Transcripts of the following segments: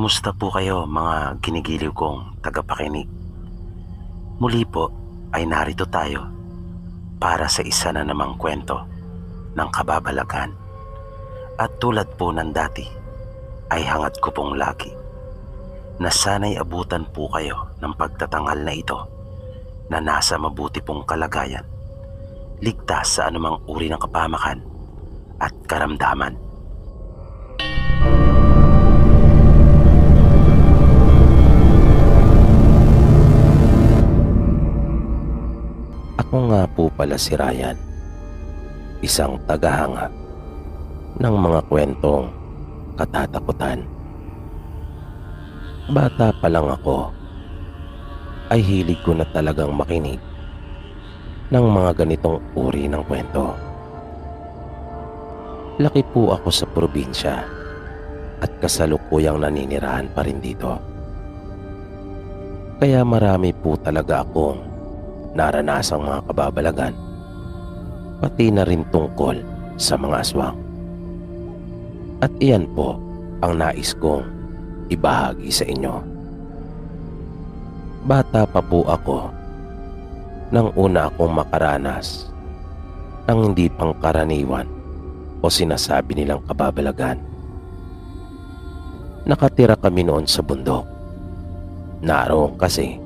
Kumusta po kayo mga ginigiliw kong tagapakinig? Muli po ay narito tayo para sa isa na namang kwento ng kababalagan. At tulad po ng dati ay hangad ko pong lagi na sana'y abutan po kayo ng pagtatanghal na ito na nasa mabuti pong kalagayan, ligtas sa anumang uri ng kapamakan at karamdaman. Ako nga po pala si Ryan, isang tagahanga ng mga kwentong katatakutan. Bata pa lang ako ay hilig ko na talagang makinig ng mga ganitong uri ng kwento. Laki po ako sa probinsya at kasalukuyang naninirahan pa rin dito. Kaya marami po talaga akong naranasang mga kababalagan, pati na rin tungkol sa mga aswang. At iyan po ang nais kong ibahagi sa inyo. Bata pa po ako nang una akong makaranas ng hindi pangkaraniwan o sinasabi nilang kababalagan. Nakatira kami noon sa bundok. Naroon kasi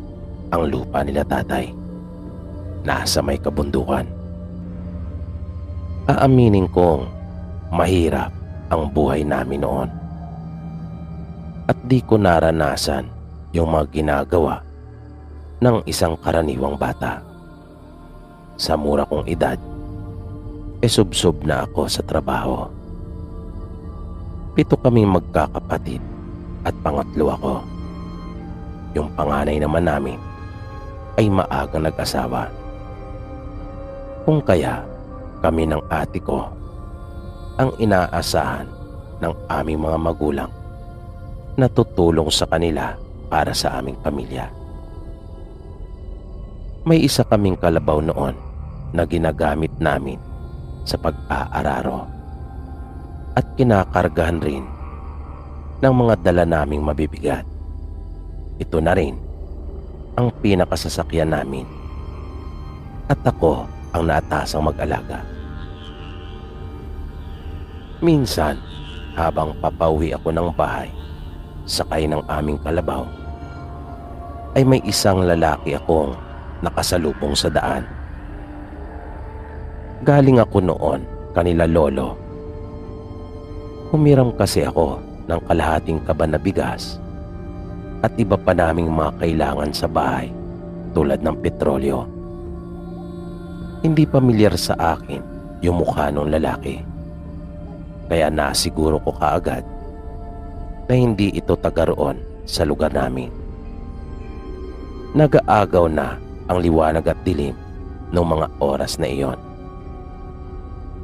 ang lupa nila tatay. Nasa may kabundukan. Aaminin kong mahirap ang buhay namin noon. At di ko naranasan yung mga ginagawa ng isang karaniwang bata. Sa mura kong edad, subsob na ako sa trabaho. 7 kaming magkakapatid at pangatlo ako. Yung panganay naman namin ay maagang nag-asawa. Kung kaya kami ng ate ko ang inaasahan ng aming mga magulang na tutulong sa kanila para sa aming pamilya. May isa kaming kalabaw noon na ginagamit namin sa pag-aararo at kinakargahan rin ng mga dala naming mabibigat. Ito na rin ang pinakasasakyan namin at ako ang naatasang mag-alaga. Minsan, habang papauwi ako ng bahay, sakay ng aming kalabaw, ay may isang lalaki akong nakasalubong sa daan. Galing ako noon kanila lolo. Humiram kasi ako ng kalahating kaban na bigas at iba pa naming mga kailangan sa bahay tulad ng petrolyo. Hindi pamilyar sa akin yung mukha ng lalaki. Kaya nasiguro ko kaagad na hindi ito taga roon sa lugar namin. Nag-aagaw na ang liwanag at dilim ng mga oras na iyon.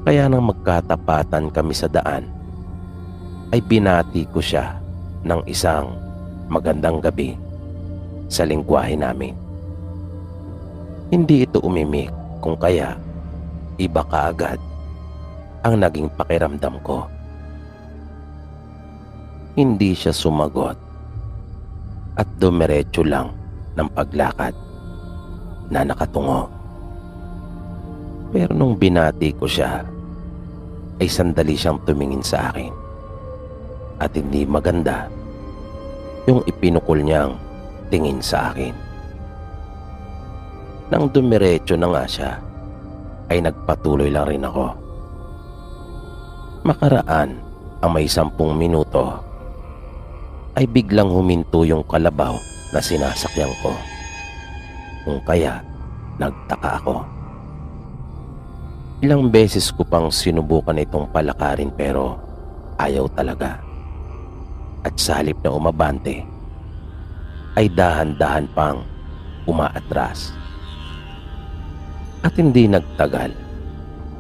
Kaya nang magkatapatan kami sa daan, ay binati ko siya ng isang magandang gabi sa lengguwahe namin. Hindi ito umimik, kung kaya iba kaagad ang naging pakiramdam ko. Hindi siya sumagot at dumiretso lang ng paglakad na nakatungo. Pero nung binati ko siya, ay sandali siyang tumingin sa akin at hindi maganda yung ipinukol niyang tingin sa akin. Nang dumiretso na nga siya, ay nagpatuloy lang rin ako. Makaraan ang may 10 minuto, ay biglang huminto yung kalabaw na sinasakyan ko. Kung kaya, nagtaka ako. Ilang beses ko pang sinubukan itong palakarin pero ayaw talaga. At sa halip na umabante, ay dahan-dahan pang umaatras. At hindi nagtagal,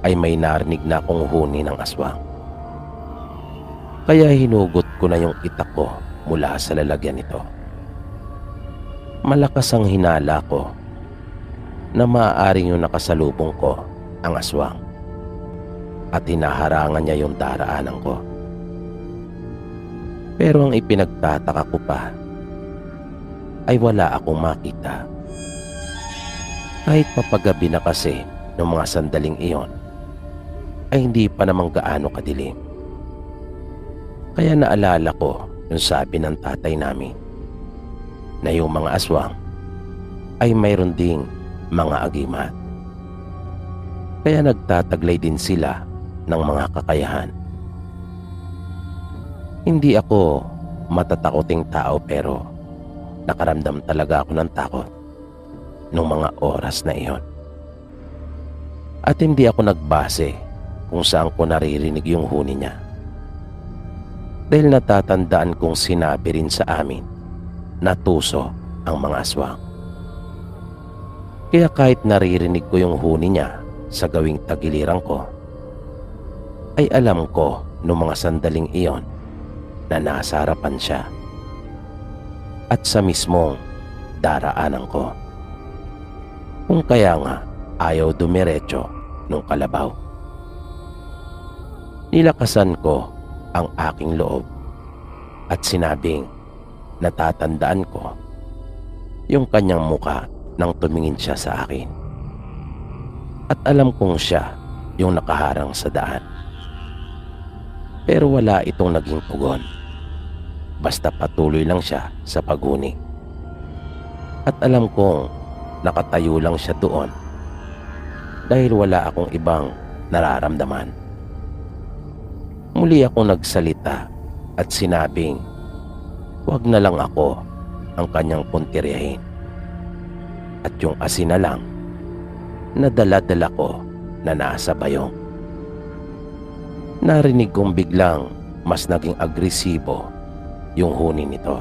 ay may narinig na akong huni ng aswang. Kaya hinugot ko na yung itak ko mula sa lalagyan nito. Malakas ang hinala ko na maaaring yung nakasalubong ko ang aswang at hinaharangan niya yung daraanan ko. Pero ang ipinagtataka ko pa ay wala akong makita. Kahit papagabi na kasi ng mga sandaling iyon, ay hindi pa naman gaano kadilim. Kaya naalala ko yung sabi ng tatay namin na yung mga aswang ay mayroon ding mga agimat. Kaya nagtataglay din sila ng mga kakayahan. Hindi ako matatakoting tao pero nakaramdam talaga ako ng takot nung mga oras na iyon. At hindi ako nagbase kung saan ko naririnig yung huni niya. Dahil natatandaan kong sinabi rin sa amin na tuso ang mga aswang. Kaya kahit naririnig ko yung huni niya sa gawing tagiliran ko, ay alam ko nung mga sandaling iyon na nasa harapan siya at sa mismong daraanan ko. Kung kaya nga ayaw dumiretso nung kalabaw. Nilakasan ko ang aking loob at sinabing natatandaan ko yung kanyang muka nang tumingin siya sa akin. At alam kong siya yung nakaharang sa daan. Pero wala itong naging tugon. Basta patuloy lang siya sa paghuni. At alam kong nakatayo lang siya doon dahil wala akong ibang nararamdaman. Muli akong nagsalita at sinabing wag na lang ako ang kanyang puntiryahin. At yung asin na lang na dala-dala ko na nasa bayong. Narinig kong biglang mas naging agresibo yung huni nito.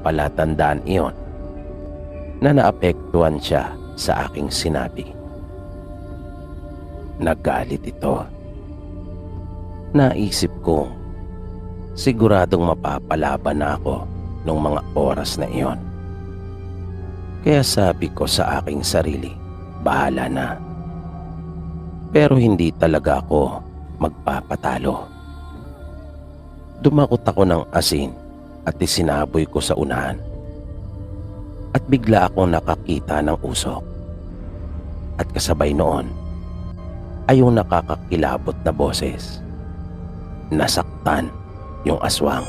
Palatandaan iyon na naapektuhan siya sa aking sinabi. Nagalit ito. Naisip kong siguradong mapapalaban na ako nung mga oras na iyon. Kaya sabi ko sa aking sarili, bahala na. Pero hindi talaga ako magpapatalo. Dumakot ako ng asin at isinaboy ko sa unahan. At bigla akong nakakita ng usok. At kasabay noon ay yung nakakakilabot na boses. Nasaktan yung aswang.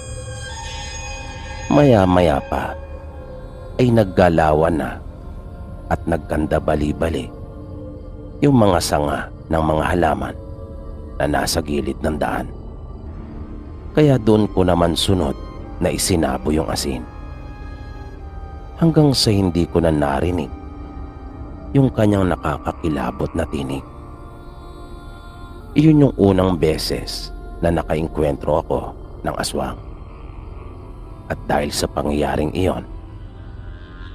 Maya-maya pa ay naggalawan na at nagkanda bali-bali yung mga sanga ng mga halaman na nasa gilid ng daan. Kaya doon ko naman sunod na isinabo yung asin. Hanggang sa hindi ko na narinig yung kanyang nakakakilabot na tinig. Iyon yung unang beses na nakainkwentro ako ng aswang. At dahil sa pangyayaring iyon,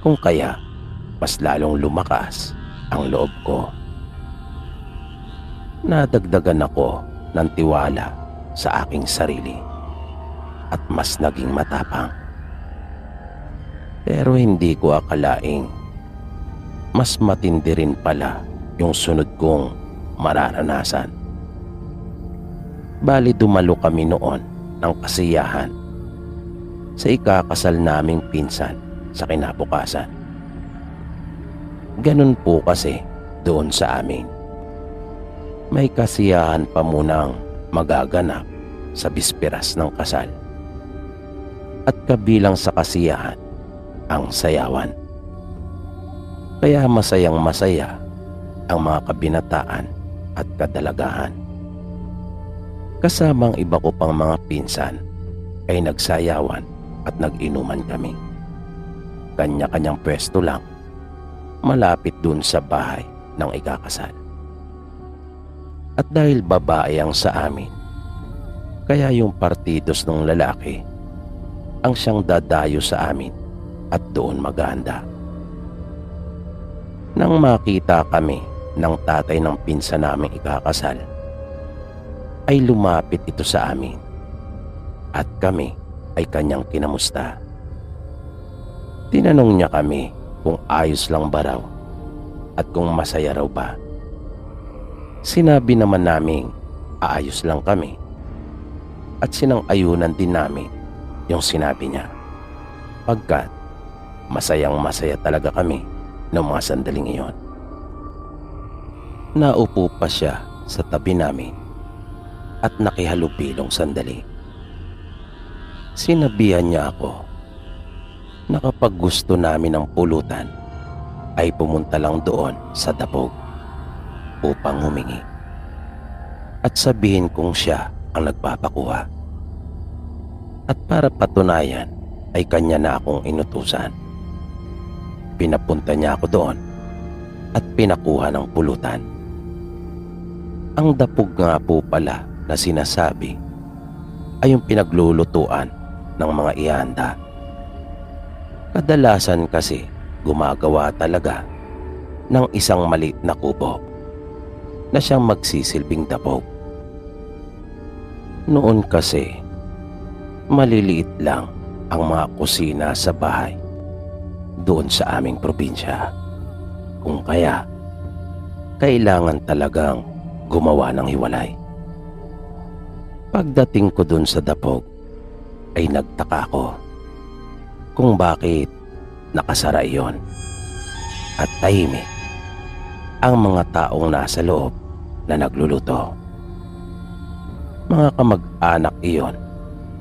kung kaya mas lalong lumakas ang loob ko. Nadagdagan ako ng tiwala sa aking sarili at mas naging matapang. Pero hindi ko akalaing mas matindi rin pala yung sunod kong mararanasan. Bali dumalo kami noon ng kasiyahan sa ikakasal naming pinsan sa kinabukasan. Ganun po kasi doon sa amin. May kasiyahan pa munang magaganap sa bisperas ng kasal. At kabilang sa kasiyahan ang sayawan. Kaya masayang masaya ang mga kabinataan at kadalagahan. Kasamang iba ko pang mga pinsan ay nagsayawan at nag-inuman kami. Kanya-kanyang pwesto lang, malapit dun sa bahay ng ikakasal. At dahil babae ang sa amin, kaya yung partidos ng lalaki ang siyang dadayo sa amin at doon maghahanda. Nang makita kami ng tatay ng pinsan naming ikakasal, ay lumapit ito sa amin at kami ay kanyang kinamusta. Tinanong niya kami kung ayos lang ba raw at kung masaya raw ba. Sinabi naman naming aayos lang kami at sinang-ayunan din namin yung sinabi niya. Pagkat masayang masaya talaga kami noong mga sandaling iyon. Naupo pa siya sa tabi namin at nakihalubilong sandali. Sinabihan niya ako na kapag gusto namin ng pulutan ay pumunta lang doon sa Dabog upang humingi at sabihin kung siya ang nagpapakuha. At para patunayan ay kanya na akong inutusan. Pinapunta niya ako doon at pinakuha ng pulutan. Ang dapog nga po pala na sinasabi ay yung pinaglulutuan ng mga ihanda. Kadalasan kasi gumagawa talaga ng isang maliit na kubo na siyang magsisilbing dapog. Noon kasi maliliit lang ang mga kusina sa bahay doon sa aming probinsya. Kung kaya kailangan talagang gumawa ng hiwalay. Pagdating ko dun sa Dapog ay nagtaka ko kung bakit nakasara iyon at tahimik ang mga taong nasa loob na nagluluto. Mga kamag-anak iyon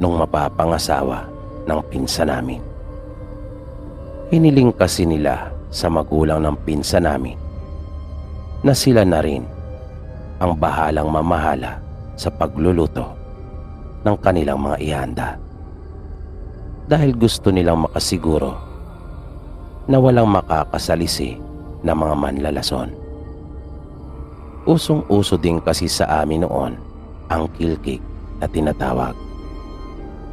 nung mapapangasawa ng pinsan namin. Hiniling kasi nila sa magulang ng pinsan namin na sila na rin ang bahalang mamahala sa pagluluto ng kanilang mga ihanda, dahil gusto nilang makasiguro na walang makakasalisi na mga manlalason. Usong-uso din kasi sa amin noon ang kilkik na tinatawag,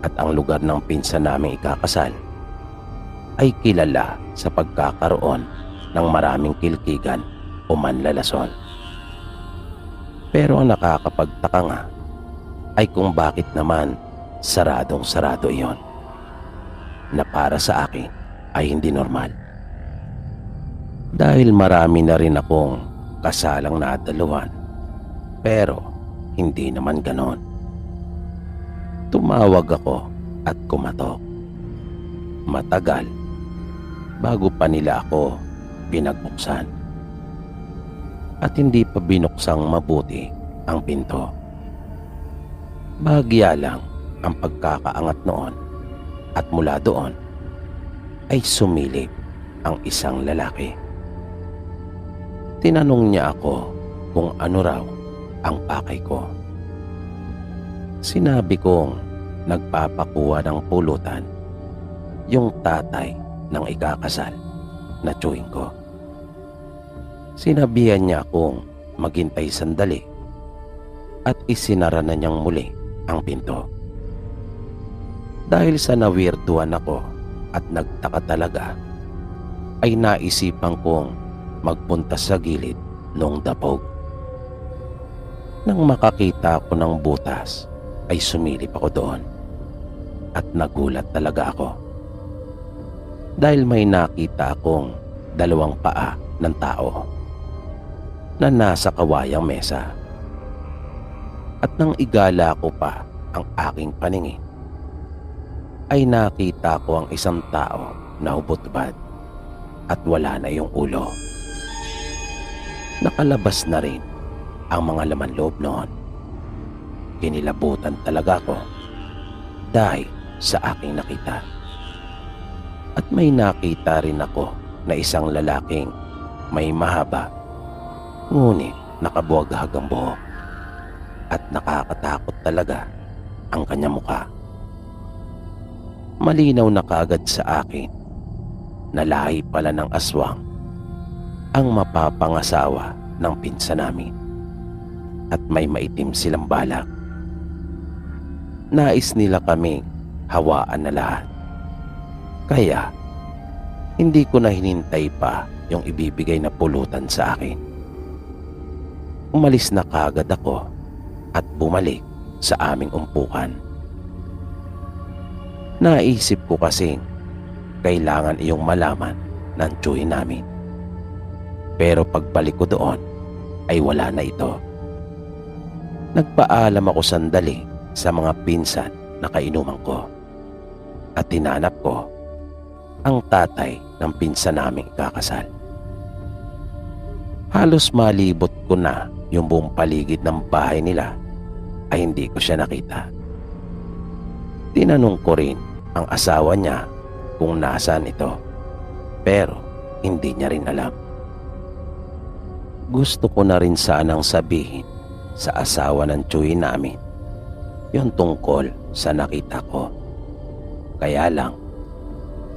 at ang lugar ng pinsan naming ikakasal ay kilala sa pagkakaroon ng maraming kilkigan o manlalason. Pero ang nakakapagtaka nga ay kung bakit naman saradong-sarado iyon, na para sa akin ay hindi normal. Dahil marami na rin akong kasalang nadaluhan, pero hindi naman ganon. Tumawag ako at kumatok. Matagal bago pa nila ako pinagbuksan, at hindi pa binuksang mabuti ang pinto. Bahagya lang ang pagkakaangat noon, at mula doon ay sumilip ang isang lalaki. Tinanong niya ako kung ano raw ang pakay ko. Sinabi kong nagpapakuha ng pulutan yung tatay ng ikakasal na tiyuhin ko. Sinabihan niya akong maghintay sandali at isinara na niyang muli ang pinto. Dahil sa nawirduhan ako at nagtaka talaga, ay naisipan kong magpunta sa gilid ng Dapog. Nang makakita ako ng butas ay sumilip ako doon, at nagulat talaga ako dahil may nakita akong dalawang paa ng tao na nasa kawayang mesa. At nang igala ko pa ang aking paningin ay nakita ko ang isang tao na hubot-hubad at wala na yung ulo. Nakalabas na rin ang mga laman loob noon. Kinilabutan talaga ako dahil sa aking nakita. At may nakita rin ako na isang lalaking may mahaba ngunit nakabuwag-hag ang buhok, at nakakatakot talaga ang kanyang mukha. Malinaw na kaagad sa akin na lahi pala ng aswang ang mapapangasawa ng pinsan namin, at may maitim silang balak. Nais nila kaming hawaan na lahat, kaya hindi ko na hinintay pa yung ibibigay na pulutan sa akin. Umalis na kaagad ako at bumalik sa aming umpukan. Naisip ko kasing kailangan iyong malaman ng tiyuhin namin. Pero pagbalik ko doon ay wala na ito. Nagpaalam ako sandali sa mga pinsan na kainuman ko at tinanap ko ang tatay ng pinsan naming kakasal. Halos malibot ko na yung buong paligid ng bahay nila ay hindi ko siya nakita. Tinanong ko rin ang asawa niya kung nasaan ito, pero hindi niya rin alam. Gusto ko na rin sanang sabihin sa asawa ng tsuhi namin yung tungkol sa nakita ko. Kaya lang,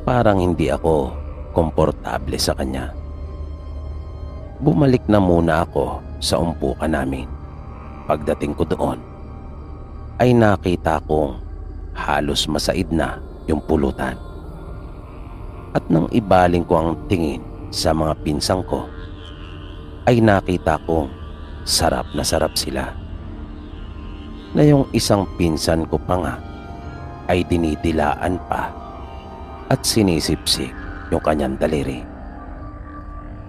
parang hindi ako komportable sa kanya. Bumalik na muna ako sa umpukan namin. Pagdating ko doon, ay nakita kong halos masaid na yung pulutan. At nang ibaling ko ang tingin sa mga pinsang ko, ay nakita kong sarap na sarap sila. Na yung isang pinsan ko pa nga ay dinidilaan pa at sinisipsip yung kanyang daliri.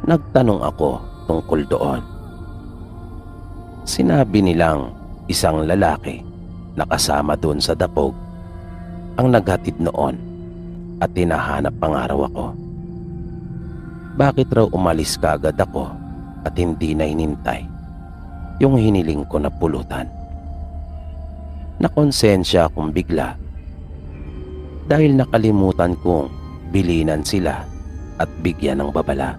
Nagtanong ako tungkol doon. Sinabi nilang isang lalaki na kasama doon sa dapog ang naghatid noon at tinahanap pangaraw ako. Bakit raw umalis kaagad ako at hindi na hinintay yung hiniling ko na pulutan? Nakonsensya akong bigla dahil nakalimutan kong bilinan sila at bigyan ng babala.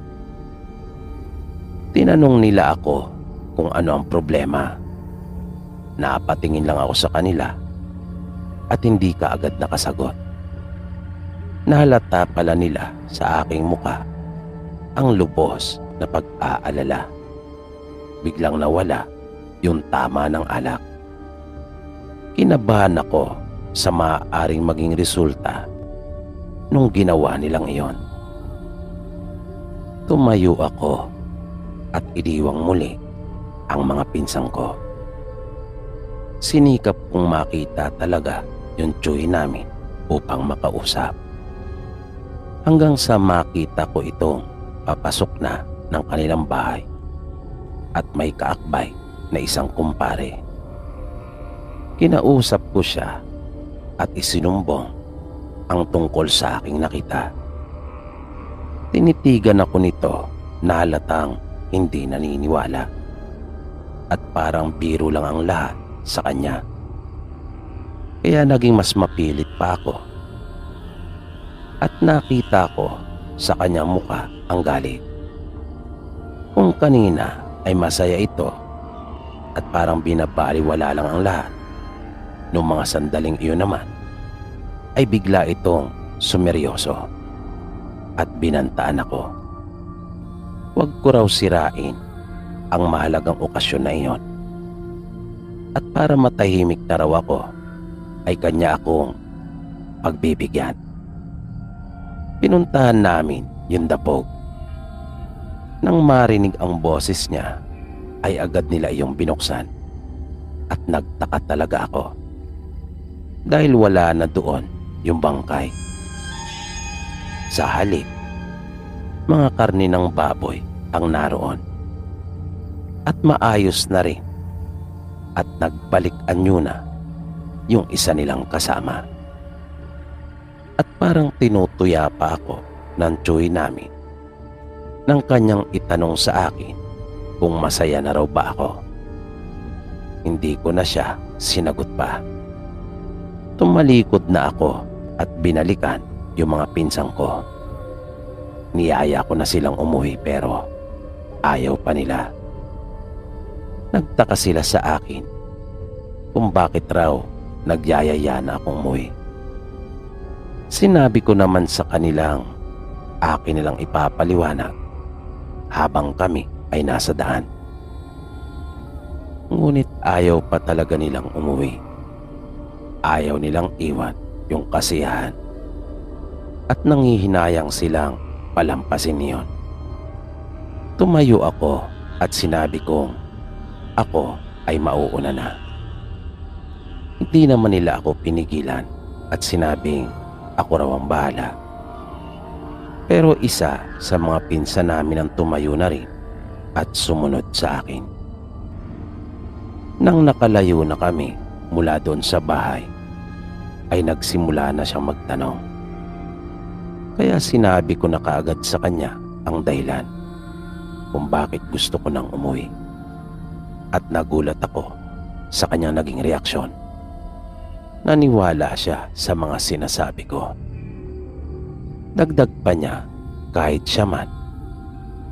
Tinanong nila ako kung ano ang problema. Napatingin lang ako sa kanila at hindi kaagad nakasagot. Nahalata pala nila sa aking muka ang lubos na pag-aalala. Biglang nawala yung tama ng alak. Kinabahan ako sa maaaring maging resulta nung ginawa nilang iyon. Tumayo ako at iniwang muli ang mga pinsang ko. Sinikap kong makita talaga yung tsuhi namin upang makausap. Hanggang sa makita ko itong papasok na ng kanilang bahay at may kaakbay na isang kumpare. Kinausap ko siya at isinumbong ang tungkol sa aking nakita. Tinitigan ako nito na halatang hindi naniniwala at parang biro lang ang lahat sa kanya. Kaya naging mas mapilit pa ako at nakita ko sa kanyang muka ang galit. Kung kanina ay masaya ito at parang binabaliwala lang ang lahat, noong mga sandaling iyon naman ay bigla itong sumeryoso at binantaan ako. Huwag ko raw sirain ang mahalagang okasyon na iyon. At para matahimik na raw ako, ay kanya akong pagbibigyan. Pinuntahan namin yung dapog. Nang marinig ang boses niya, ay agad nila iyong binuksan. At nagtaka talaga ako. Dahil wala na doon yung bangkay. Sa halip, mga karne ng baboy ang naroon. At maayos na rin. At nagbalik-anyo na yung isa nilang kasama. At parang tinutuya pa ako ng tsuhi namin nang kanyang itanong sa akin kung masaya na raw ba ako. Hindi ko na siya sinagot pa. Tumalikod na ako at binalikan yung mga pinsang ko. Niyaya ko na silang umuwi pero ayaw pa nila. Nagtaka sila sa akin kung bakit raw nagyayaya na akong umuwi. Sinabi ko naman sa kanilang akin nilang ipapaliwanag habang kami ay nasa daan. Ngunit ayaw pa talaga nilang umuwi. Ayaw nilang iwan yung kasiyahan at nangihinayang silang palampasin niyon. Tumayo ako at sinabi kong ako ay mauuna na. Hindi naman nila ako pinigilan at sinabing ako raw ang bahala. Pero isa sa mga pinsan namin ang tumayo na rin at sumunod sa akin. Nang nakalayo na kami mula doon sa bahay, ay nagsimula na siyang magtanong. Kaya sinabi ko na kaagad sa kanya ang dahilan kung bakit gusto ko nang umuwi. At nagulat ako sa kanyang naging reaksyon. Naniwala siya sa mga sinasabi ko. Dagdag pa niya, kahit siya man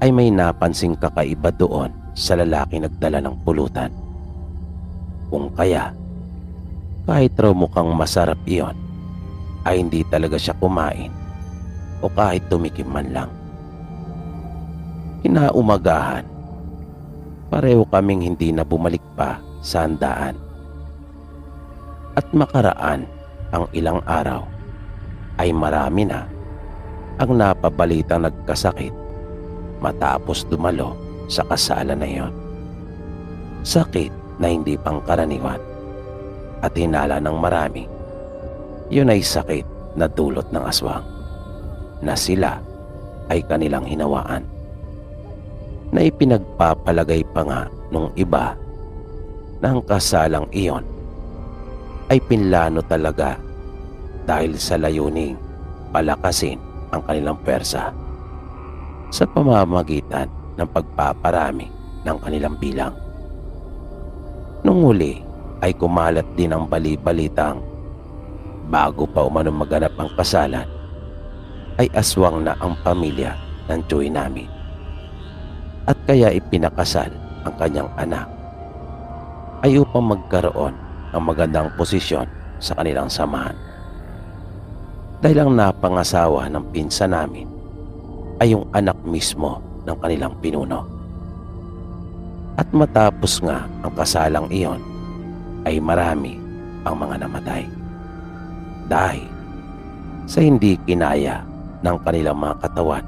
ay may napansing kakaiba doon sa lalaki nagdala ng pulutan. Kung kaya, kahit raw mukhang masarap iyon, ay hindi talaga siya kumain o kahit tumikim man lang. Kinaumagahan, pareho kaming hindi na bumalik pa sa handaan. At makaraan ang ilang araw, ay marami na ang napabalitang nagkasakit matapos dumalo sa kasalan na iyon. Sakit na hindi pangkaraniwan at hinala ng marami. Yun ay sakit na dulot ng aswang na sila ay kanilang hinawaan. Na ipinagpapalagay pa nga nung iba na ang kasalang iyon ay pinlano talaga dahil sa layuning palakasin ang kanilang pwersa sa pamamagitan ng pagpaparami ng kanilang bilang. Nung huli ay kumalat din ang bali-balitang bago pa umanong maganap ang kasalan ay aswang na ang pamilya ng tiyuy namin. At kaya ipinakasal ang kanyang anak ay upang magkaroon ng magandang posisyon sa kanilang samahan. Dahil ang napangasawa ng pinsan namin ay yung anak mismo ng kanilang pinuno. At matapos nga ang kasalang iyon ay marami ang mga namatay dahil sa hindi kinaya ng kanilang mga katawan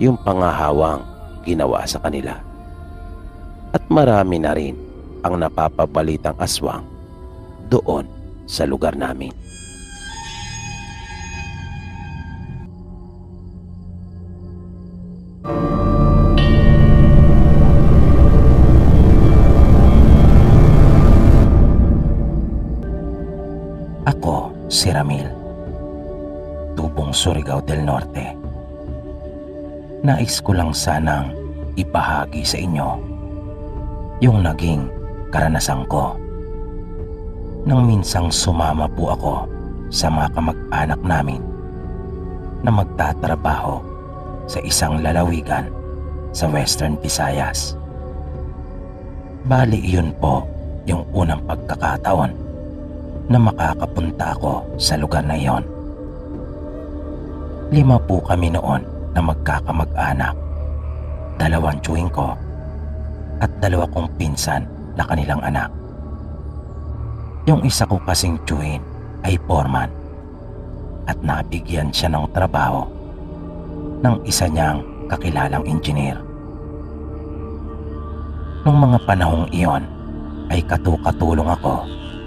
yung pangahawang ginawa sa kanila. At marami na rin ang napapabalitang aswang doon sa lugar namin. Ako si Ramil, tubong Surigao del Norte. Nais ko lang sanang ipahagi sa inyo yung naging karanasan ko nang minsang sumama po ako sa mga kamag-anak namin na magtatrabaho sa isang lalawigan sa Western Visayas. Bali iyon po yung unang pagkakataon na makakapunta ako sa lugar na iyon. 5 po kami noon na magkakamag-anak, 2 tiyuhin ko at 2 kong pinsan na kanilang anak. Yung isa ko kasing tiyuhin ay foreman at nabigyan siya ng trabaho ng isa niyang kakilalang engineer. Nung mga panahong iyon ay katukatulong ako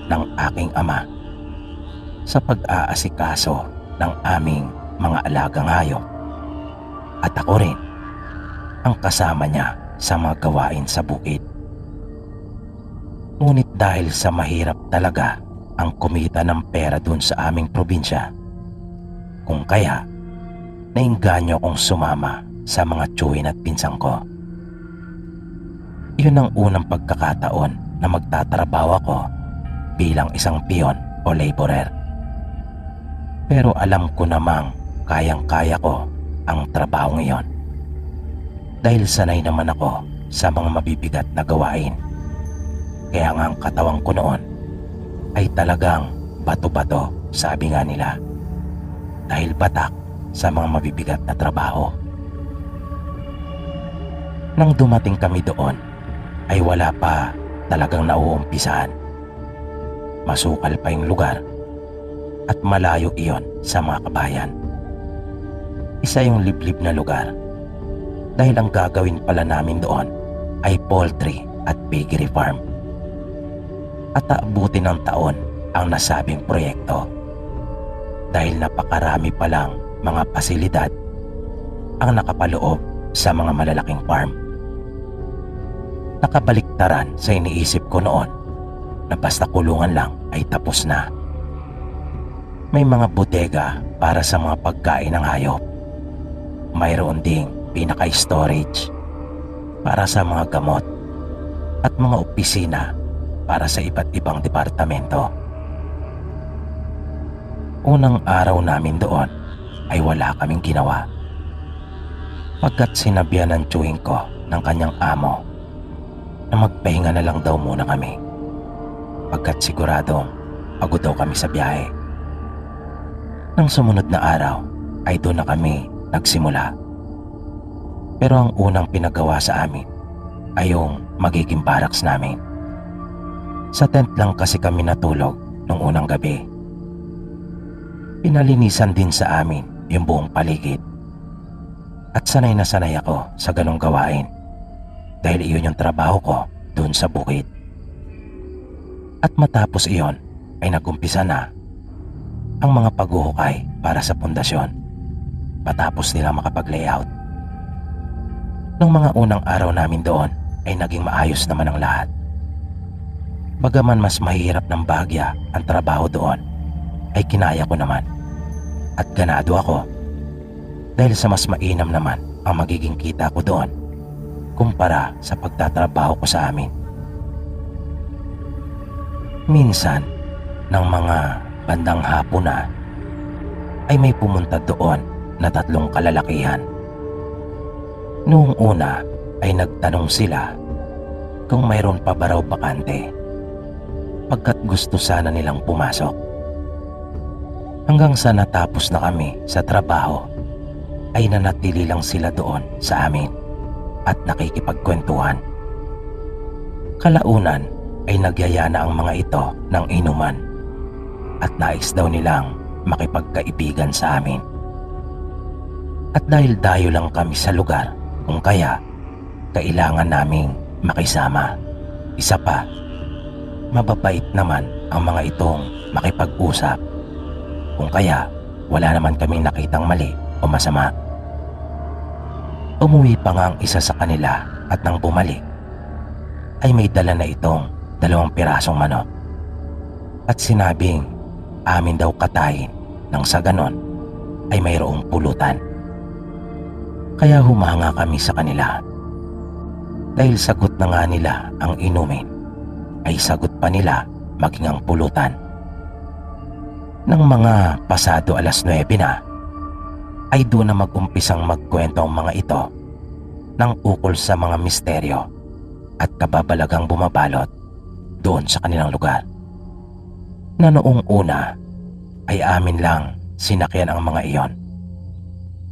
ng aking ama sa pag-aasikaso ng aming mga alagang hayop. At ako rin ang kasama niya sa mga gawain sa bukid. Ngunit dahil sa mahirap talaga ang kumita ng pera dun sa aming probinsya, kung kaya nainganyo akong sumama sa mga tiyuhin at pinsang ko. Iyon ang unang pagkakataon na magtatrabaho ako bilang isang piyon o laborer. Pero alam ko namang kayang-kaya ko ang trabaho ngayon dahil sanay naman ako sa mga mabibigat na gawain. Kaya nga ang katawan ko noon ay talagang bato-bato, sabi nga nila, dahil batak sa mga mabibigat na trabaho. Nang dumating kami doon ay wala pa talagang nauumpisahan. Masukal pa yung lugar at malayo iyon sa mga kabayan. Isa yung liblib na lugar dahil ang gagawin pala namin doon ay poultry at piggery farm. At aabutin ng taon ang nasabing proyekto dahil napakarami palang mga pasilidad ang nakapaloob sa mga malalaking farm. Nakabaliktaran sa iniisip ko noon na basta kulungan lang ay tapos na. May mga bodega para sa mga pagkain ng hayop. Mayroon ding pinaka-storage para sa mga gamot at mga opisina para sa iba't ibang departamento. Unang araw namin doon ay wala kaming ginawa. Pagkat sinabihan ng chewing ko ng kanyang amo na magpahinga na lang daw muna kami pagkat siguradong pagod daw kami sa biyahe. Nang sumunod na araw ay doon na kami nagsimula. Pero ang unang pinagawa sa amin ay yung magiging barracks namin. Sa tent lang kasi kami natulog nung unang gabi. Pinalinisan din sa amin yung buong paligid. At sanay na sanay ako sa ganong gawain dahil iyon yung trabaho ko doon sa bukid. At matapos iyon ay nagumpisa na ang mga paghuhukay para sa pundasyon matapos nila makapag-layout. Nung mga unang araw namin doon ay naging maayos naman ang lahat. Bagaman mas mahirap ng bahagya ang trabaho doon, ay kinaya ko naman at ganado ako dahil sa mas mainam naman ang magiging kita ko doon kumpara sa pagtatrabaho ko sa amin. Minsan, ng mga bandang hapon na, ay may pumunta doon na 3 kalalakihan. Noong una ay nagtanong sila kung mayroon pa ba raw bakante pagkat gusto sana nilang pumasok. Hanggang sa natapos na kami sa trabaho ay nanatili lang sila doon sa amin at nakikipagkwentuhan. Kalaunan ay nagyaya na ang mga ito ng inuman at nais daw nilang makipagkaibigan sa amin. At dahil dayo lang kami sa lugar kung kaya kailangan naming makisama. Isa pa, mababait naman ang mga itong makipag-usap. Kung kaya wala naman kaming nakitang mali o masama. Umuwi pa nga ang isa sa kanila at nang bumalik ay may dala na itong 2 pirasong manok at sinabing amin daw katayin nang sa ganon ay mayroong pulutan. Kaya humanga kami sa kanila. Dahil sagot na nga nila ang inumin, ay sagot pa nila maging ang pulutan. Nang mga pasado 9:00 na, ay doon na mag-umpisang magkwento ang mga ito ng ukol sa mga misteryo at kababalagang bumabalot doon sa kanilang lugar. Na noong una ay amin lang sinakyan ang mga iyon.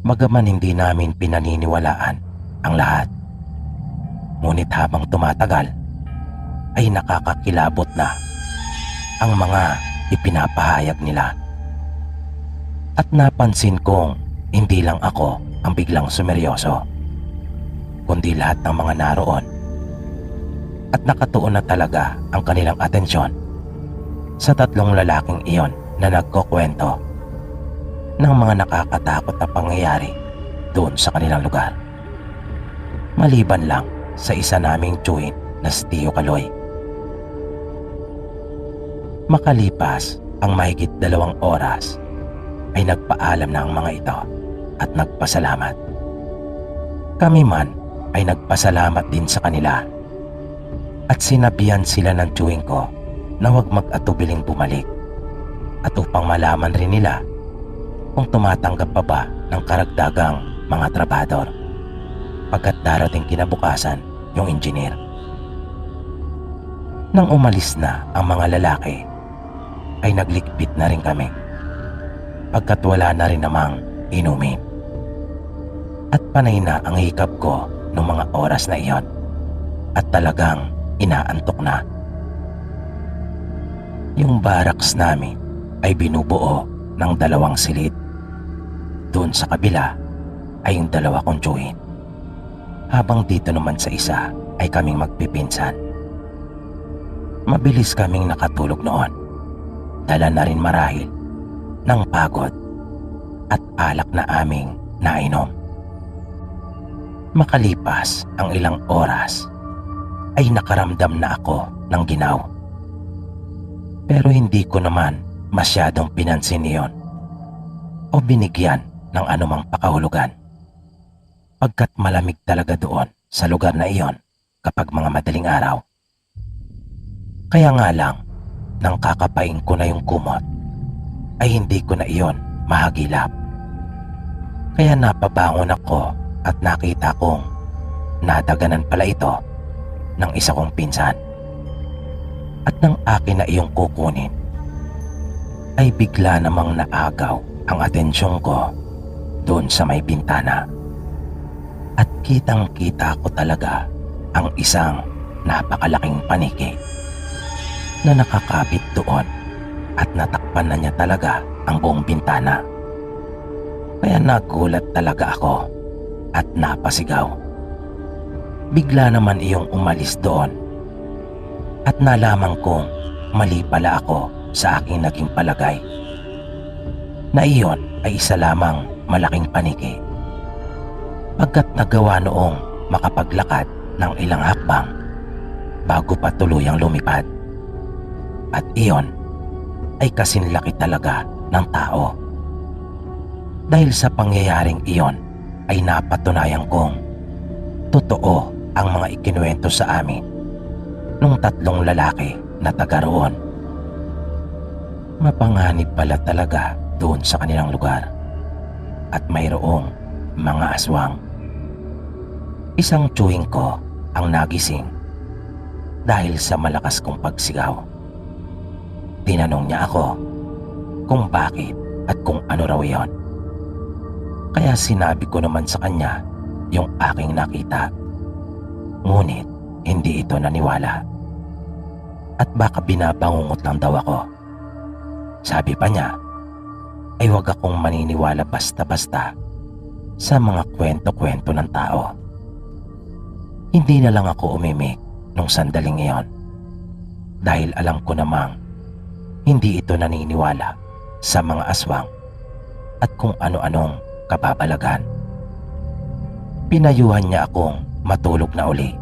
Bagaman hindi namin pinaniniwalaan ang lahat. Ngunit habang tumatagal ay nakakakilabot na ang mga ipinapahayag nila. At napansin kong hindi lang ako ang biglang sumeryoso, kundi lahat ng mga naroon. At nakatuon na talaga ang kanilang atensyon sa 3 lalaking iyon na nagkukwento ng mga nakakatakot na pangyayari doon sa kanilang lugar. Maliban lang sa isa naming tiyuhin na si Tio Kaloy. Makalipas ang mahigit 2 oras ay nagpaalam na ang mga ito at nagpasalamat. Kami man ay nagpasalamat din sa kanila at sinabihan sila ng tiyuhin ko na huwag mag-atubiling bumalik at upang malaman rin nila kung tumatanggap pa ba ng karagdagang mga trabador pagkat darating kinabukasan yung engineer. Nang umalis na ang mga lalaki ay naglikpit na rin kami pagkat wala na rin namang inumin. At panay na ang hikap ko noong mga oras na iyon at talagang inaantok na. Yung barracks namin ay binubuo ng 2 silid. Doon sa kabila ay yung 2 kong tiyuhin. Habang dito naman sa isa ay kaming magpipinsan. Mabilis kaming nakatulog noon. Dala na rin marahil ng pagod at alak na aming nainom. Makalipas ang ilang oras ay nakaramdam na ako ng ginaw. Pero hindi ko naman masyadong pinansin iyon o binigyan ng anumang pakahulugan. Pagkat malamig talaga doon sa lugar na iyon kapag mga madaling araw. Kaya nga lang, nang kakapain ko na yung kumot, ay hindi ko na iyon mahagilap. Kaya napabangon ako at nakita kong nadaganan pala ito ng isa kong pinsan. At nang akin na iyong kukunin, ay bigla namang naagaw ang atensyon ko doon sa may bintana. At kitang-kita ko talaga ang isang napakalaking paniki na nakakapit doon at natakpan na niya talaga ang buong bintana. Kaya nagulat talaga ako at napasigaw. Bigla naman iyong umalis doon at nalaman kong mali pala ako sa aking naging palagay na iyon ay isa lamang malaking paniki. Pagkat nagawa noong makapaglakad ng ilang hakbang bago pa tuluyang lumipad. At iyon ay kasinlaki talaga ng tao. Dahil sa pangyayaring iyon ay napatunayan kong totoo ang mga ikinuwento sa amin nung tatlong lalaki na taga roon. Mapanganib pala talaga doon sa kanilang lugar at mayroong mga aswang. Isang tiyuhin ko ang nagising dahil sa malakas kong pagsigaw. Tinanong niya ako kung bakit at kung ano raw iyon. Kaya sinabi ko naman sa kanya yung aking nakita. Ngunit hindi ito naniwala. At baka binabangungot lang daw ako. Sabi pa niya ay huwag akong maniniwala basta-basta sa mga kwento-kwento ng tao. Hindi na lang ako umimik nung sandaling iyon dahil alam ko namang hindi ito naniniwala sa mga aswang at kung ano-anong kababalagan. Pinayuhan niya akong matulog na uli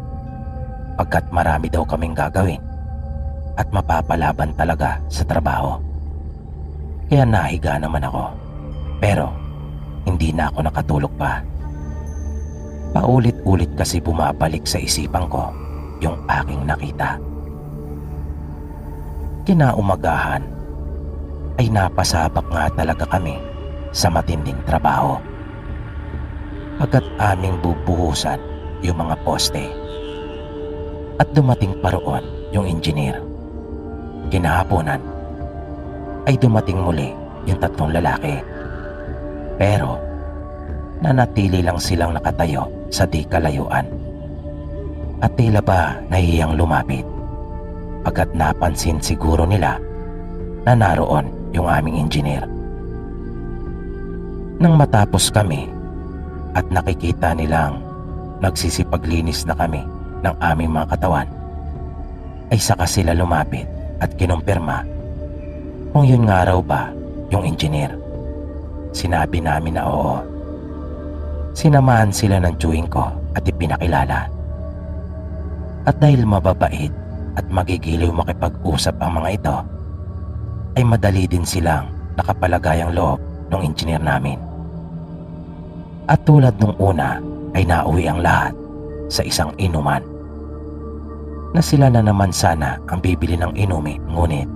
pagkat marami daw kaming gagawin at mapapalaban talaga sa trabaho. Kaya nahiga naman ako pero hindi na ako nakatulog pa. Paulit-ulit kasi bumabalik sa isipan ko yung aking nakita. Kinaumagahan ay napasabak nga talaga kami sa matinding trabaho. Pagkat aming bubuhusan yung mga poste at dumating pa roon yung engineer. Kinahaponan ay dumating muli yung tatlong lalaki. Pero nanatili lang silang nakatayo sa di kalayuan at tila ba nahihiyang lumapit pagkat napansin siguro nila na naroon yung aming engineer. Nang matapos kami at nakikita nilang nagsisipaglinis na kami ng aming mga katawan, ay saka sila lumapit at kinumpirma kung yun nga raw ba yung engineer. Sinabi namin na oo. Sinamahan sila ng tiyuhin ko at ipinakilala. At dahil mababait at magigiliw makipag-usap ang mga ito, ay madali din silang nakapalagayang loob ng engineer namin. At tulad nung una ay nauwi ang lahat sa isang inuman na sila na naman sana ang bibili ng inumin, ngunit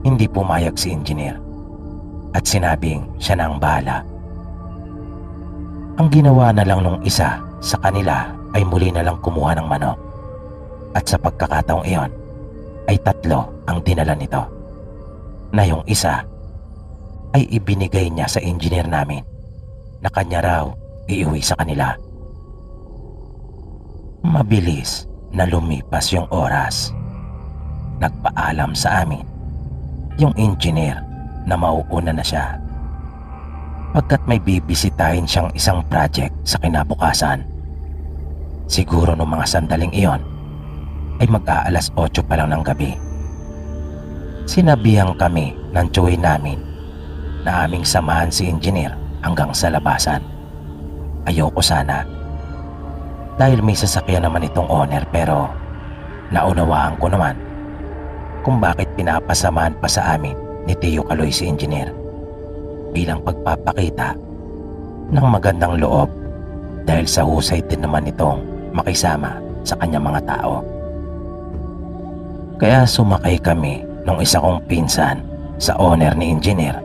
hindi pumayag si engineer at sinabing siya na ang bahala. Ang ginawa na lang nung isa sa kanila ay muli na lang kumuha ng manok at sa pagkakataong iyon ay 3 ang dinala nito na yung isa ay ibinigay niya sa engineer namin na kanya raw iuwi sa kanila. Mabilis na lumipas yung oras. Nagpaalam sa amin yung engineer na mauuna na siya pagkat may bibisitahin siyang isang project sa kinabukasan. Siguro nung mga sandaling iyon ay mag-aalas 8 pa lang ng gabi. Sinabihan kami ng tiyuhin namin na aming samahan si engineer hanggang sa labasan. Ayoko sana dahil may sasakyan naman itong owner, pero naunawaan ko naman kung bakit pinapasamahan pa sa amin ni Tio Kaloy si Engineer bilang pagpapakita ng magandang loob dahil sa husay din naman itong makisama sa kanyang mga tao. Kaya sumakay kami nung isa kong pinsan sa owner ni Engineer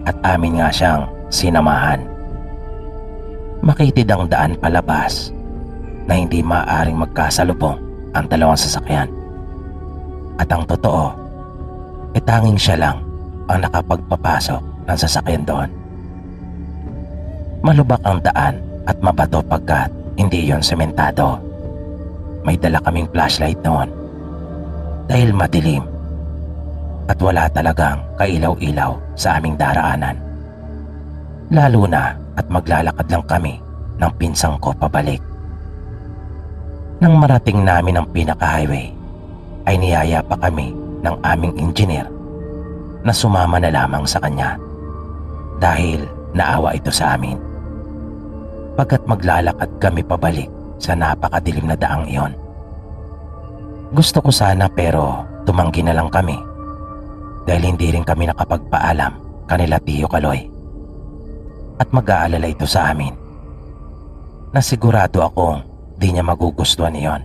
at amin nga siyang sinamahan. Makitid ang daan palabas na hindi maaaring magkasalubong ang dalawang sasakyan. At ang totoo, tanging siya lang ang nakapagpapasok ng sasakyan doon. Malubak ang daan at mabato pagkat hindi yon sementado. May dala kaming flashlight noon dahil madilim at wala talagang kailaw-ilaw sa aming daraanan. Lalo na at maglalakad lang kami ng pinsang ko pabalik. Nang marating namin ang pinaka-highway, ay niyaya pa kami ng aming engineer na sumama na lamang sa kanya dahil naawa ito sa amin. Pagkat maglalakad kami pabalik sa napakadilim na daang iyon. Gusto ko sana pero tumanggi na lang kami dahil hindi rin kami nakapagpaalam kanila Tio Kaloy. At mag-aalala ito sa amin na sigurado akong di niya magugustuhan iyon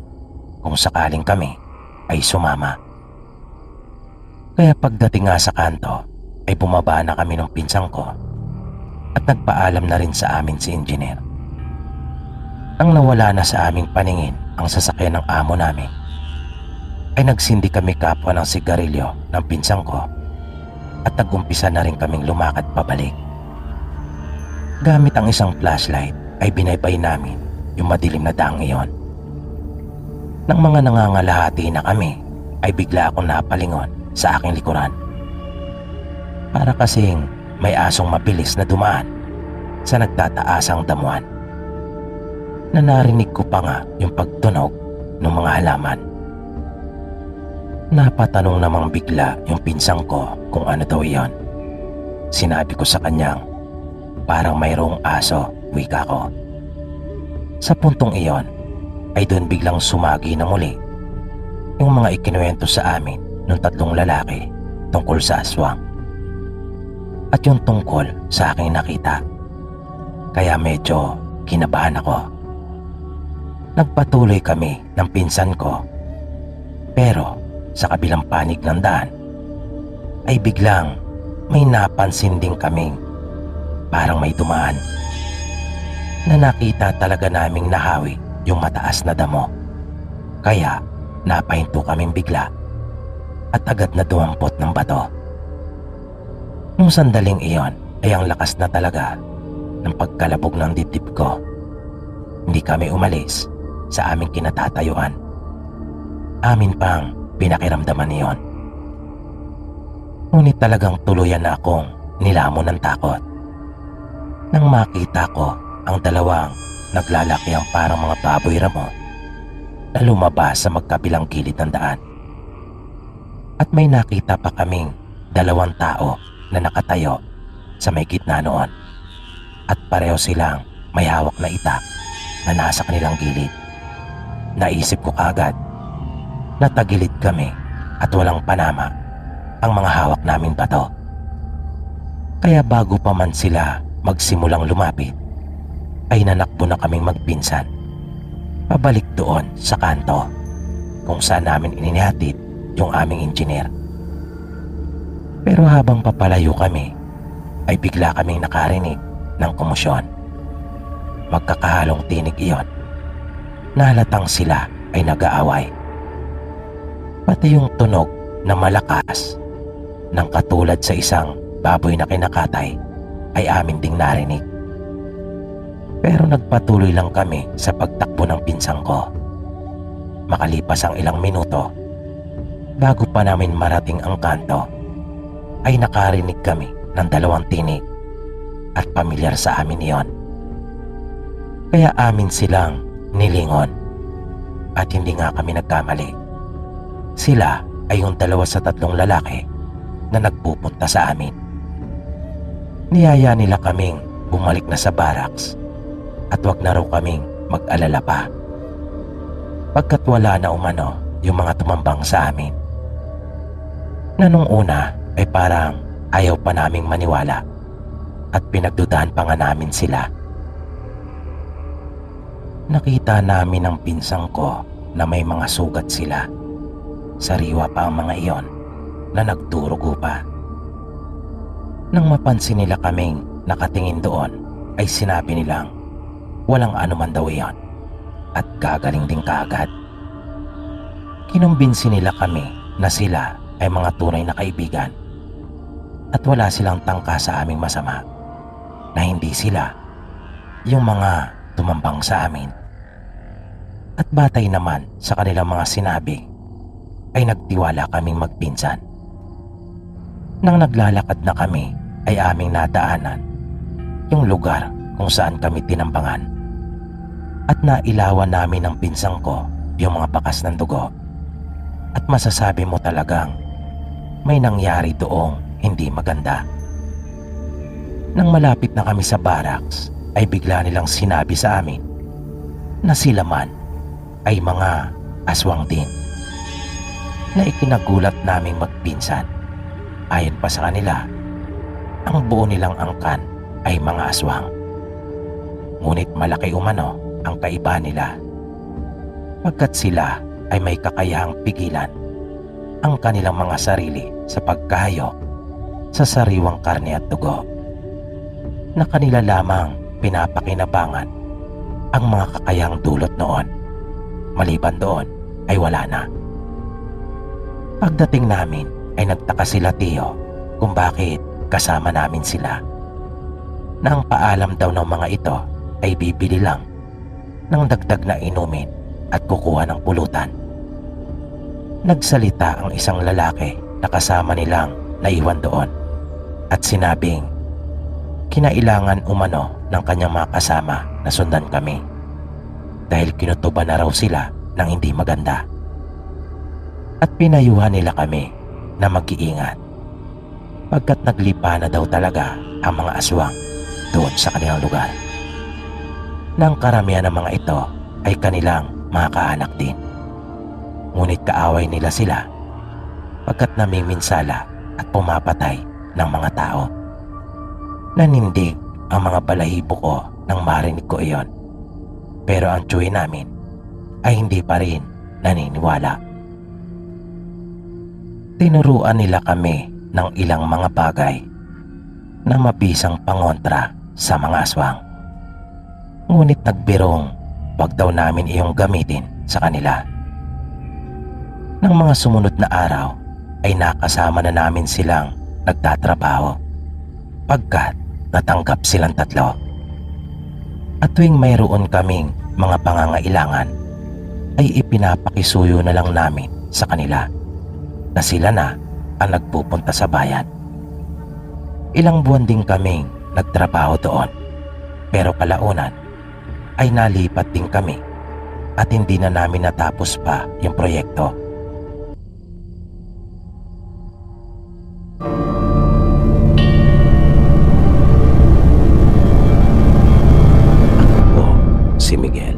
kung sakaling kami ay sumama. Kaya pagdating nga sa kanto ay bumaba na kami ng pinsang ko at nagpaalam na rin sa amin si Engineer. Ang nawala na sa aming paningin ang sasakyan ng amo namin ay nagsindi kami kapwa ng sigarilyo ng pinsang ko at nagumpisa na rin kaming lumakad pabalik. Gamit ang isang flashlight ay binaybay namin yung madilim na daang iyon. Nang mga nangangalahati na kami ay bigla akong napalingon sa aking likuran. Para kasing may asong mabilis na dumaan sa nagtataasang damuhan. Na narinig ko pa nga yung pagtunog ng mga halaman. Napatanong namang bigla yung pinsang ko kung ano daw iyon. Sinabi ko sa kanyang parang mayroong aso, wika ko. Sa puntong iyon ay doon biglang sumagi na muli yung mga ikinuwento sa amin ng tatlong lalaki tungkol sa aswang at yung tungkol sa aking nakita. Kaya medyo kinabahan ako. Nagpatuloy kami ng pinsan ko pero sa kabilang panig ng daan ay biglang may napansin din kaming parang may dumaan na nakita talaga naming nahawi yung mataas na damo. Kaya napahinto kaming bigla at agad na dumampot ng bato. Nung sandaling iyon ay ang lakas na talaga ng pagkalabog ng dibdib ko. Hindi kami umalis sa aming kinatatayuan. Amin pang pinakiramdaman niyon. Ngunit talagang tuluyan na akong nilamon ng takot nang makita ko ang dalawang naglalaki ang parang mga baboy ramo na lumabas sa magkabilang gilid ng daan. At may nakita pa kaming dalawang tao na nakatayo sa may gitna noon at pareho silang may hawak na itak na nasa kanilang gilid. Naisip ko kagad na tagilid kami at walang panama ang mga hawak namin bato. Kaya bago pa man sila magsimulang lumapit ay nanakbo na kaming magpinsan pabalik doon sa kanto kung saan namin inihatid yung aming engineer. Pero habang papalayo kami ay bigla kaming nakarinig ng komosyon. Magkakahalong tinig iyon na halatang sila ay nag-aaway. Pati yung tunog na malakas ng katulad sa isang baboy na kinakatay ay amin ding narinig. Pero nagpatuloy lang kami sa pagtakbo ng pinsang ko. Makalipas ang ilang minuto, bago pa namin marating ang kanto, ay nakarinig kami ng dalawang tinig at pamilyar sa amin iyon. Kaya amin silang nilingon at hindi nga kami nagkamali. Sila ay yung dalawa sa tatlong lalaki na nagpupunta sa amin. Niyaya nila kaming bumalik na sa barracks at wag na raw kaming mag-alala pa pagkat wala na umano yung mga tumambang sa amin na nung una ay parang ayaw pa naming maniwala at pinagdudahan pa nga namin sila. Nakita namin ang pinsang ko na may mga sugat sila. Sariwa pa ang mga iyon na nagdurugo pa. Nang mapansin nila kaming nakatingin doon, ay sinabi nilang walang anuman daw iyon at gagaling din kaagad. Kinumbinsi nila kami na sila ay mga tunay na kaibigan at wala silang tangka sa aming masama, na hindi sila yung mga tumambang sa amin. At batay naman sa kanilang mga sinabi, ay nagtiwala kaming magpinsan. Nang naglalakad na kami, ay aming nadaanan yung lugar kung saan kami tinambangan. At nailawan namin ng pinsang ko yung mga bakas ng dugo. At masasabi mo talagang may nangyari doong hindi maganda. Nang malapit na kami sa barracks, ay bigla nilang sinabi sa amin na sila man ay mga aswang din, na ikinagulat naming magpinsan. Ayon pa sa kanila, ang buo nilang angkan ay mga aswang. Ngunit malaki umano ang kaiba nila, pagkat sila ay may kakayahang pigilan ang kanilang mga sarili sa pagkahayo sa sariwang karne at dugo, na kanila lamang pinapakinabangan ang mga kakayahang dulot noon. Maliban doon ay wala na. Pagdating namin ay nagtaka sila Tio kung bakit kasama namin sila, na ang paalam daw ng mga ito ay bibili lang ng dagdag na inumin at kukuha ng pulutan. Nagsalita ang isang lalaki na kasama nilang naiwan doon at sinabing kinailangan umano ng kanyang mga kasama na sundan kami dahil kinutuban na raw sila ng hindi maganda. At pinayuhan nila kami na mag-iingat pagkat naglipa na daw talaga ang mga aswang doon sa kanilang lugar. Nang karamihan ng mga ito ay kanilang mga kaanak din. Ngunit kaaway nila sila pagkat namiminsala at pumapatay ng mga tao. Nanindig ang mga balahibo ko nang marinig ko iyon. Pero ang tsuhi namin ay hindi pa rin naniniwala. Tinuruan nila kami ng ilang mga bagay na mabisang pangontra sa mga aswang. Ngunit nagbirong wag daw namin iyong gamitin sa kanila. Nang mga sumunod na araw ay nakasama na namin silang nagtatrabaho pagkat natanggap silang 3. At tuwing mayroon kaming mga pangangailangan ay ipinapakisuyo na lang namin sa kanila na sila na ang nagpupunta sa bayan. Ilang buwan din kaming nagtrabaho doon, pero kalaunan ay nalipat din kami at hindi na namin natapos pa yung proyekto. Ako po si Miguel.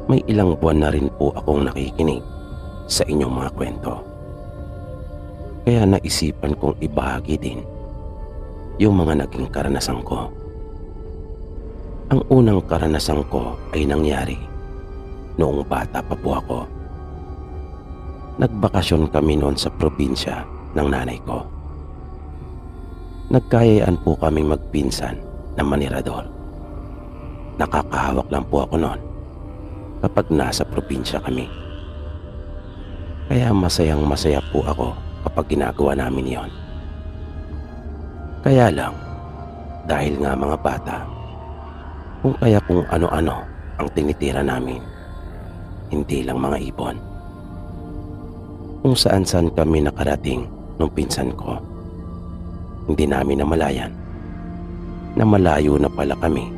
May ilang buwan na rin po akong nakikinig sa inyong mga kwento. Kaya naisipan kong ibahagi din yung mga naging karanasan ko. Ang unang karanasan ko ay nangyari noong bata pa po ako. Nagbakasyon kami noon sa probinsya ng nanay ko. Nagkayayaan po kaming magpinsan na manirador. Nakakahawak lang po ako noon kapag nasa probinsya kami. Kaya masayang masaya po ako kapag ginagawa namin yon. Kaya lang, dahil nga mga bata, kung kaya kung ano-ano ang tinitira namin, hindi lang mga ibon. Kung saan-saan kami nakarating nung pinsan ko, hindi namin namalayan na malayo na pala kami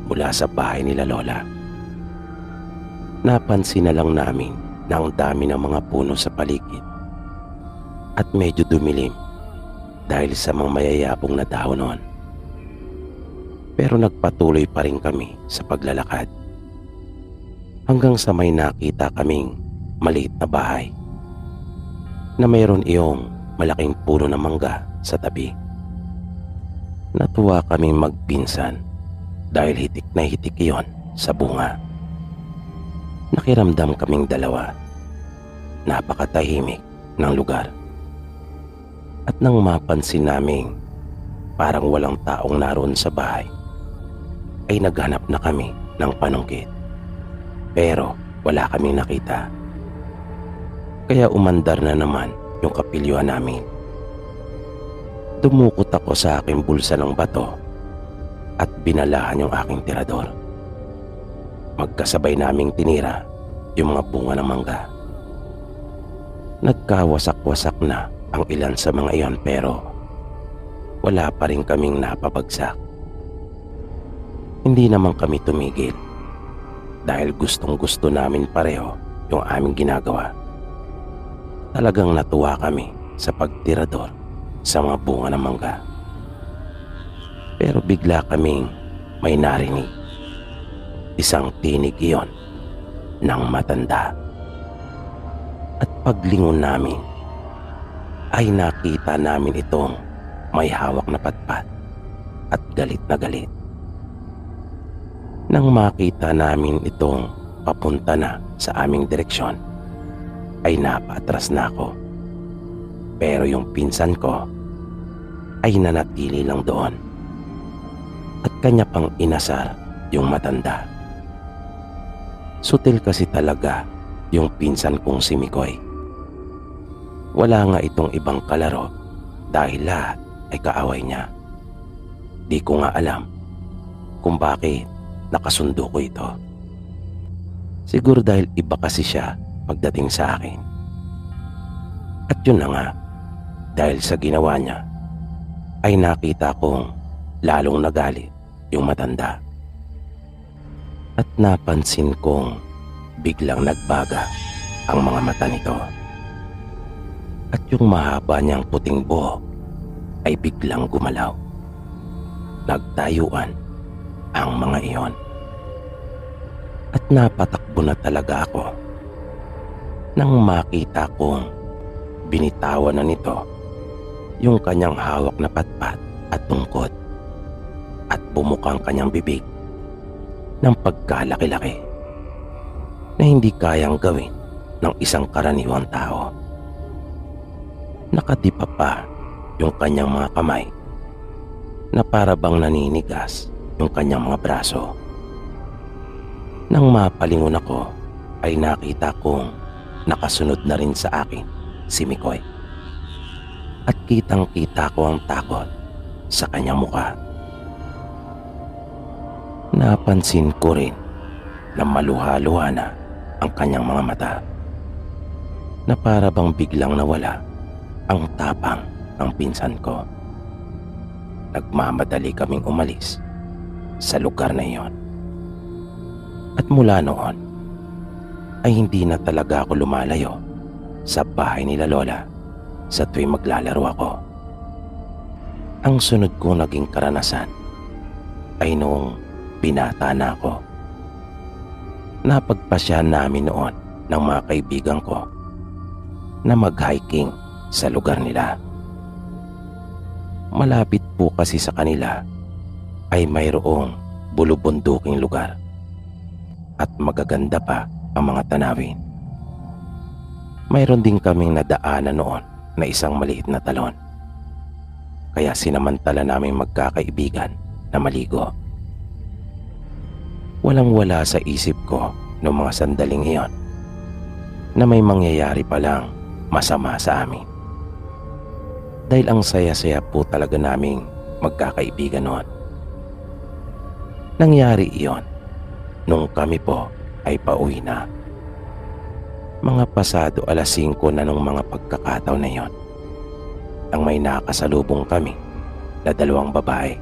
mula sa bahay nila Lola. Napansin na lang namin na ang dami ng mga puno sa paligid at medyo dumilim dahil sa mga mayayapong na dahon noon. Pero nagpatuloy pa rin kami sa paglalakad hanggang sa may nakita kaming maliit na bahay na mayroon iyong malaking puno ng mangga sa tabi. Natuwa kaming magpinsan dahil hitik na hitik iyon sa bunga. Nakiramdam kaming dalawa. Napakatahimik ng lugar. At nang mapansin naming parang walang taong naroon sa bahay, ay naghanap na kami ng panungkit. Pero wala kaming nakita. Kaya umandar na naman yung kapilyuhan namin. Dumukot ako sa aking bulsa ng bato at binalahan yung aking tirador. Magkasabay naming tinira yung mga bunga ng mangga. Nagkawasak-wasak na ang ilan sa mga iyon pero wala pa rin kaming napabagsak. Hindi naman kami tumigil dahil gustong-gusto namin pareho yung aming ginagawa. Talagang natuwa kami sa pagtirador sa mga bunga ng mangga. Pero bigla kaming may narinig. Isang tinig iyon ng matanda. At paglingon namin ay nakita namin itong may hawak na patpat at galit na galit. Nang makita namin itong papunta na sa aming direksyon, ay napaatras na ako. Pero yung pinsan ko ay nanatili lang doon. At kanya pang inasar yung matanda. Sutil kasi talaga yung pinsan kong si Mikoy. Wala nga itong ibang kalaro dahil lahat ay kaaway niya. Di ko nga alam kung bakit nakasundo ko ito. Siguro dahil iba kasi siya pagdating sa akin. At yun na nga, dahil sa ginawa niya, ay nakita kong lalong nagalit yung matanda. At napansin kong biglang nagbaga ang mga mata nito. At yung mahaba niyang puting buhok ay biglang gumalaw. Nagtayuan ang mga iyon. At napatakbo na talaga ako nang makita kong binitawan na nito yung kanyang hawak na patpat at tungkod at bumukang kanyang bibig ng pagkalaki-laki na hindi kayang gawin ng isang karaniwang tao. Nakadipa pa yung kanyang mga kamay na para bang naninigas yung kanyang mga braso. Nang mapalingon ako ay nakita kong nakasunod na rin sa akin si Mikoy. At kitang-kita ko ang takot sa kanyang mukha. Napansin ko rin na maluha-luha na ang kanyang mga mata, na para bang biglang nawala ang tapang ng pinsan ko. Nagmamadali kaming umalis sa lugar na iyon. At mula noon ay hindi na talaga ako lumalayo sa bahay nila Lola sa tuwing maglalaro ako. Ang sunod kong naging karanasan ay noong binata na ako. Napagpasyahan namin noon ng mga kaibigan ko na mag-hiking sa lugar nila. Malapit po kasi sa kanila ay mayroong bulubunduking lugar at magaganda pa ang mga tanawin. Mayroon din kaming nadaanan noon na isang maliit na talon. Kaya sinamantala naming magkakaibigan na maligo. Walang-wala sa isip ko noong mga sandaling iyon na may mangyayari palang masama sa amin. Dahil ang saya-saya po talaga naming magkakaibigan noon. Nangyari iyon nung kami po ay pauwi na. Mga pasado 5:00 na nung mga pagkakataon na iyon, nang may nakasalubong kami na 2 babae.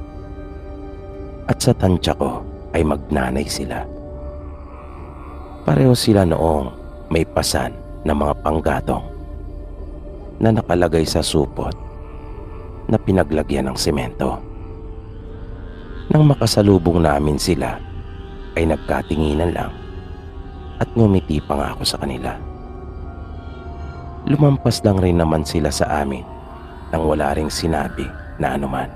At sa tansya ko ay magnanay sila. Pareho sila noong may pasan na mga panggatong na nakalagay sa supot na pinaglagyan ng semento. Nang makasalubong namin sila ay nagkatinginan lang at ngumiti pa nga ako sa kanila. Lumampas lang rin naman sila sa amin nang wala ring sinabi na anuman.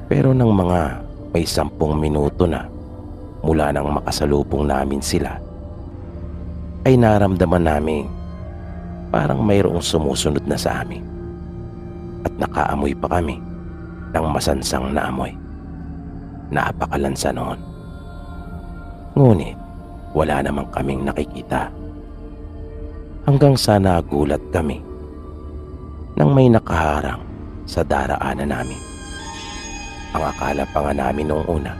Pero nang mga may 10 minuto na mula nang makasalubong namin sila, ay naramdaman namin parang mayroong sumusunod na sa amin at nakaamoy pa kami ng masansang na amoy. Napakalansa noon. Ngunit wala naman kaming nakikita. Hanggang sa nagulat kami nang may nakaharang sa daraanan namin. Ang akala pa nga namin noong una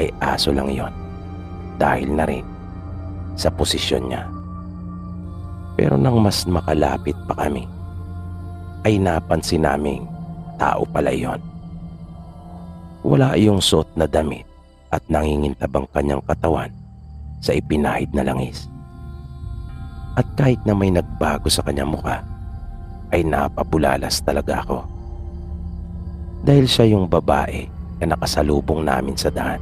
ay aso lang yon dahil na rin sa posisyon niya. Pero nang mas makalapit pa kami ay napansin naming tao pala yon. Wala iyong suot na damit at nangingintabang kanyang katawan sa ipinahid na langis. At kahit na may nagbago sa kanyang mukha, ay napabulalas talaga ako. Dahil siya yung babae na nakasalubong namin sa daan.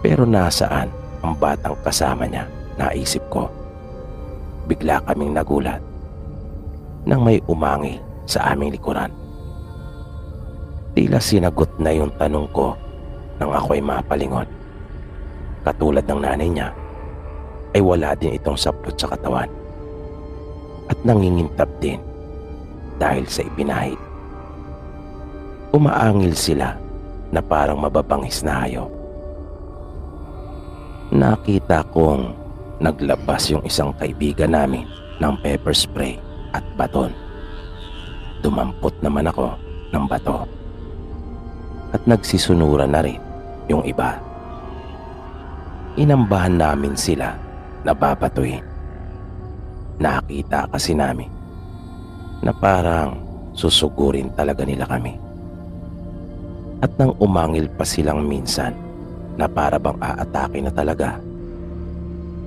Pero nasaan ang batang kasama niya, naisip ko. Bigla kaming nagulat nang may umangil sa aming likuran. Tila sinagot na yung tanong ko nang ako'y mapalingon. Katulad ng nanay niya, ay wala din itong saplot sa katawan at nangingintab din dahil sa ipinahid. Umaangil sila na parang mababangis na hayop. Nakita kong naglabas yung isang kaibigan namin ng pepper spray at baton. Dumampot naman ako ng bato at nagsisunuran na rin yung iba. Inambahan namin sila na babatuin. Nakita kasi namin na parang susugurin talaga nila kami. At nang umangil pa silang minsan na para bang aatake na talaga,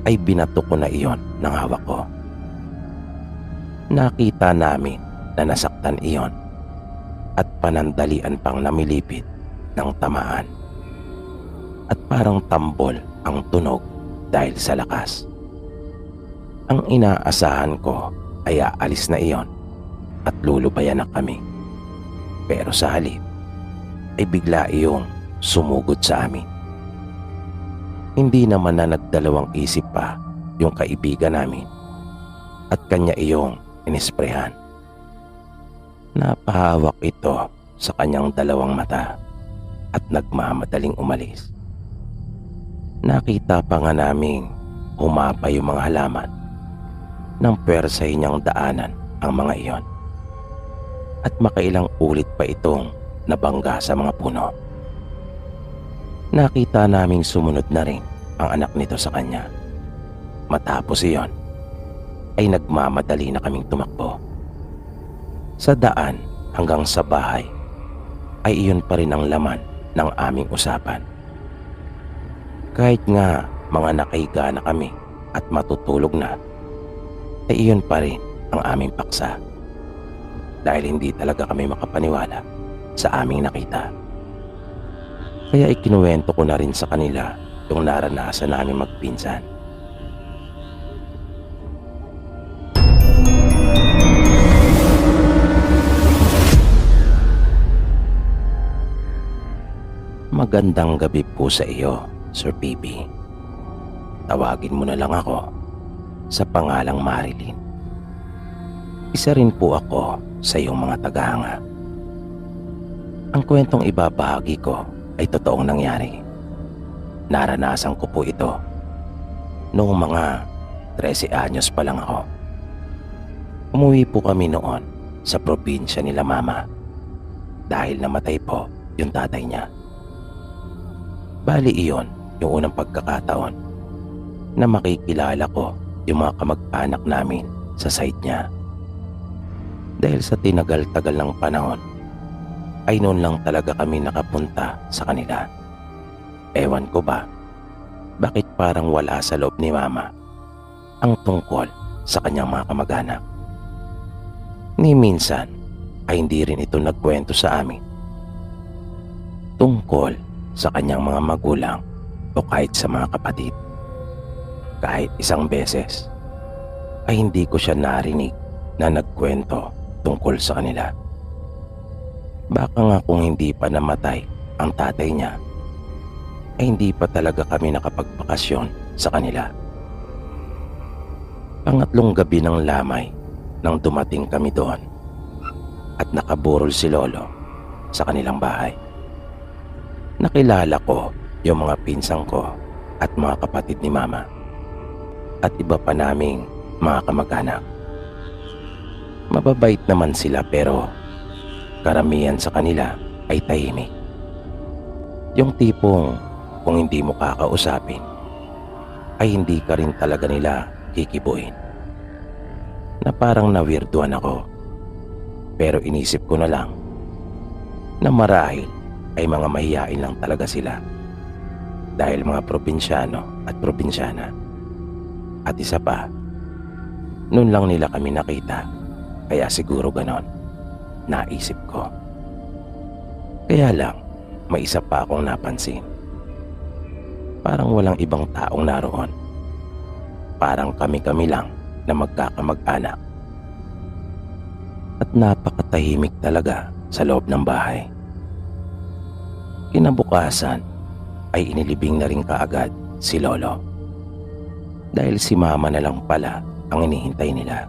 ay binato ko na iyon ng hawak ko. Nakita namin na nasaktan iyon at panandalian pang namilipit ng tamaan. At parang tambol ang tunog dahil sa lakas. Ang inaasahan ko ay aalis na iyon at lulubayan na kami. Pero sa halip ay bigla iyong sumugod sa amin. Hindi naman na nagdalawang isip pa yung kaibigan namin at kanya iyong inisprehan. Napahawak ito sa kanyang dalawang mata at nagmamadaling umalis. Nakita pa nga naming humapa yung mga halaman nang pwersay niyang daanan ang mga iyon. At makailang ulit pa itong nabangga sa mga puno. Nakita naming sumunod na rin ang anak nito sa kanya. Matapos iyon, ay nagmamadali na kaming tumakbo. Sa daan hanggang sa bahay, ay iyon pa rin ang laman ng aming usapan. Kahit nga mga nakahiga na kami at matutulog na, ay iyon pa rin ang aming paksa. Dahil hindi talaga kami makapaniwala sa aming nakita. Kaya ikinuwento ko na rin sa kanila yung naranasan namin magpinsan. Magandang gabi po sa iyo, Sir PB. Tawagin mo na lang ako sa pangalang Marilyn. Isa rin po ako sa iyong mga tagahanga. Ang kwentong ibabahagi ko ay totoong nangyari. Naranasan ko po ito noong mga 13 anyos pa lang ako. Umuwi po kami noon sa probinsya nila mama dahil namatay po yung tatay niya. Bali iyon yung unang pagkakataon na makikilala ko yung mga kamag-anak namin sa side niya. Dahil sa tinagal-tagal ng panahon, ay noon lang talaga kami nakapunta sa kanila. Ewan ko ba, bakit parang wala sa loob ni mama ang tungkol sa kanyang mga kamag-anak. Ni minsan ay hindi rin ito nagkwento sa amin tungkol sa kanyang mga magulang o kahit sa mga kapatid. Kahit isang beses ay hindi ko siya narinig na nagkwento tungkol sa kanila. Baka nga kung hindi pa namatay ang tatay niya, ay hindi pa talaga kami nakapagpakasyon sa kanila. Pangatlong gabi ng lamay nang dumating kami doon at nakaburol si Lolo sa kanilang bahay. Nakilala ko yung mga pinsang ko at mga kapatid ni Mama at iba pa naming mga kamag-anak. Mababait naman sila pero karamihan sa kanila ay tahimik. Yung tipong kung hindi mo kakausapin ay hindi ka rin talaga nila kikibuin. Na parang nawirduhan ako. Pero inisip ko na lang na marahil ay mga mahiyain lang talaga sila dahil mga probinsyano at probinsyana. At isa pa, noon lang nila kami nakita kaya siguro ganon, naisip ko. Kaya lang, may isa pa akong napansin. Parang walang ibang taong naroon. Parang kami-kami lang na magkakamag-anak. At napakatahimik talaga sa loob ng bahay. Kinabukasan ay inilibing na rin kaagad si Lolo. Dahil si Mama na lang pala ang inihintay nila.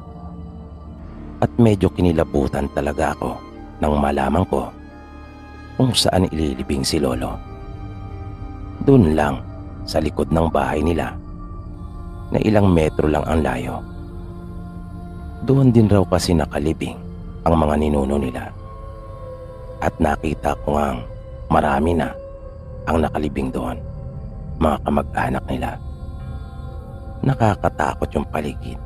At medyo kinilabutan talaga ako nang malaman ko kung saan ililibing si Lolo. Doon lang sa likod ng bahay nila na ilang metro lang ang layo. Doon din raw kasi nakalibing ang mga ninuno nila. At nakita ko ngang marami na ang nakalibing doon, mga kamag-anak nila. Nakakatakot yung paligid.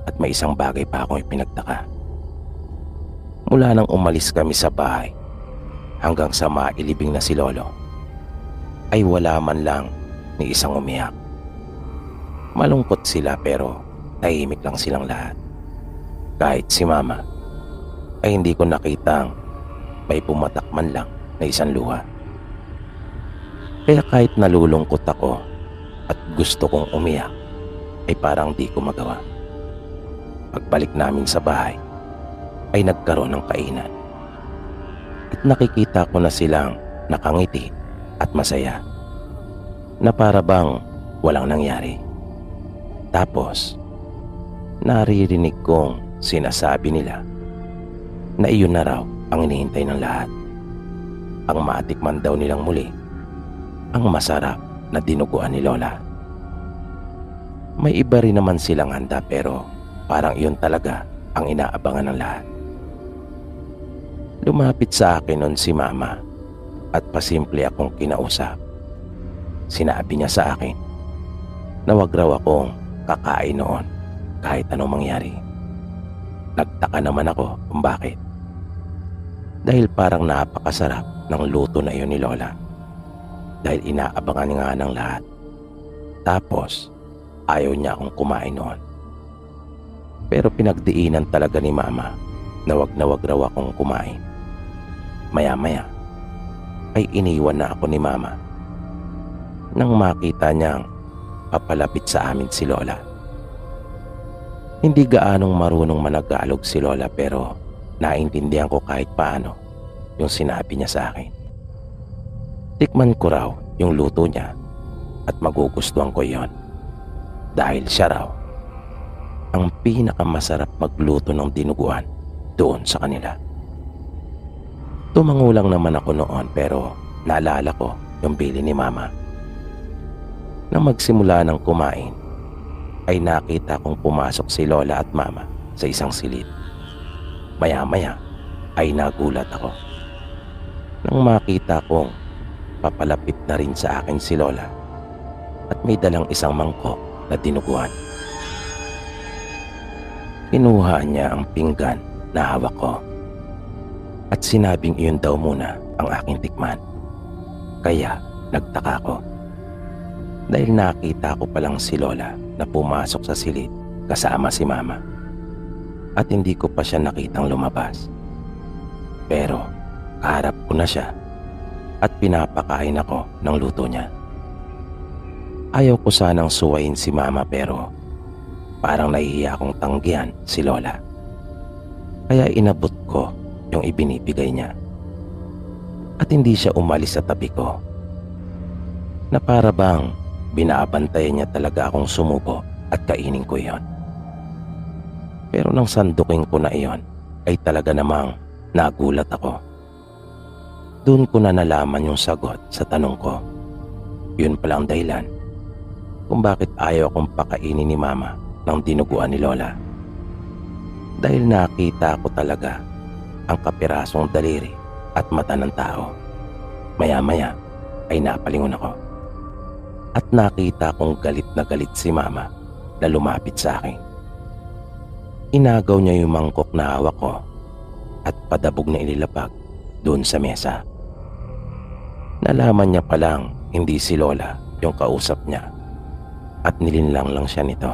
At may isang bagay pa akong ipinagtaka. Mula nang umalis kami sa bahay hanggang sa mailibing na si Lolo, ay wala man lang ni isang umiyak. Malungkot sila pero tahimik lang silang lahat. Kahit si Mama ay hindi ko nakitang may pumatak man lang na isang luha. Kaya kahit nalulungkot ako at gusto kong umiyak, ay parang di ko magawa. Pagbalik namin sa bahay ay nagkaroon ng kainan. At nakikita ko na silang nakangiti at masaya, na para bang walang nangyari. Tapos naririnig kong sinasabi nila na iyon na raw ang inihintay ng lahat. Ang matikman daw nilang muli ang masarap na dinuguan ni Lola. May iba rin naman silang handa pero parang iyon talaga ang inaabangan ng lahat. Lumapit sa akin noon si Mama at pasimple akong kinausap. Sinabi niya sa akin na wag raw akong kakain noon kahit anong mangyari. Nagtaka naman ako kung bakit. Dahil parang napakasarap ng luto na iyon ni Lola. Dahil inaabangan nga ng lahat. Tapos ayaw niya akong kumain noon. Pero pinagdiinan talaga ni Mama na wag raw akong kumain. Maya-maya ay iniwan na ako ni Mama nang makita niyang papalapit sa amin si Lola. Hindi gaanong marunong managalog si Lola pero naintindihan ko kahit paano yung sinabi niya sa akin. Tikman ko raw yung luto niya at magugustuhan ko yon dahil siya raw ang pinakamasarap magluto ng dinuguan doon sa kanila. Tumangulang naman ako noon pero naalala ko yung bili ni Mama. Nang magsimula ng kumain ay nakita kong pumasok si Lola at Mama sa isang silid. Maya-maya ay nagulat ako nang makita kong papalapit na rin sa akin si Lola at may dalang isang mangkok na dinuguan. Kinuha niya ang pinggan na hawak ko at sinabing iyon daw muna ang aking tikman. Kaya nagtaka ko dahil nakita ko palang si Lola na pumasok sa silid kasama si Mama at hindi ko pa siya nakitang lumabas. Pero kaharap ko na siya at pinapakain ako ng luto niya. Ayaw ko sanang suwayin si Mama pero parang nahihiya akong tanggihan si Lola. Kaya inabot ko yung ibinibigay niya. At hindi siya umalis sa tabi ko, na para bang binabantayan niya talaga akong sumubo at kainin ko iyon. Pero nang sandukin ko na iyon, ay talaga namang nagulat ako. Doon ko na nalaman yung sagot sa tanong ko. Yun pala ang dahilan kung bakit ayaw akong pakainin ni Mama ng dinuguan ni Lola. Dahil nakita ko talaga ang kapirasong daliri at mata ng tao. Maya-maya ay napalingon ako. At nakita kong galit na galit si Mama na lumapit sa akin. Inagaw niya yung mangkok na hawak ko at padabog na inilapag doon sa mesa. Nalaman niya palang hindi si Lola yung kausap niya at nilinlang lang siya nito.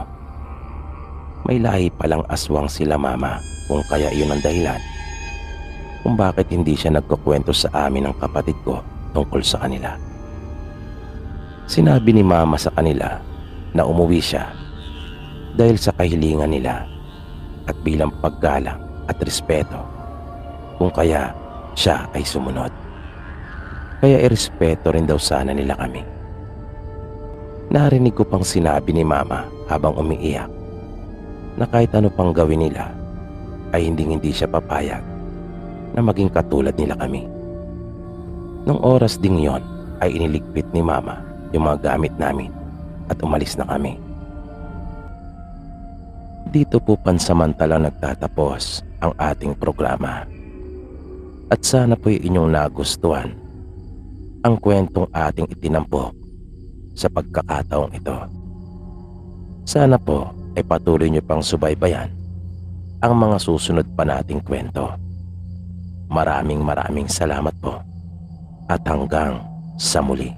May lahi palang aswang sila Mama, kung kaya yun ang dahilan kung bakit hindi siya nagkukwento sa amin ng kapatid ko tungkol sa kanila. Sinabi ni Mama sa kanila na umuwi siya dahil sa kahilingan nila at bilang paggalang at respeto, kung kaya siya ay sumunod. Kaya irespeto rin daw sana nila kami. Narinig ko pang sinabi ni Mama habang umiiyak na kahit ano pang gawin nila ay hindi siya papayag na maging katulad nila kami. Nung oras ding yon ay iniligpit ni Mama yung mga gamit namin at umalis na kami. Dito po pansamantalang nagtatapos ang ating programa. At sana po'y inyong nagustuhan ang kwentong ating itinampok sa pagkakataong ito. Sana po ay patuloy niyo pang subaybayan ang mga susunod pa nating kwento. Maraming salamat po at hanggang sa muli.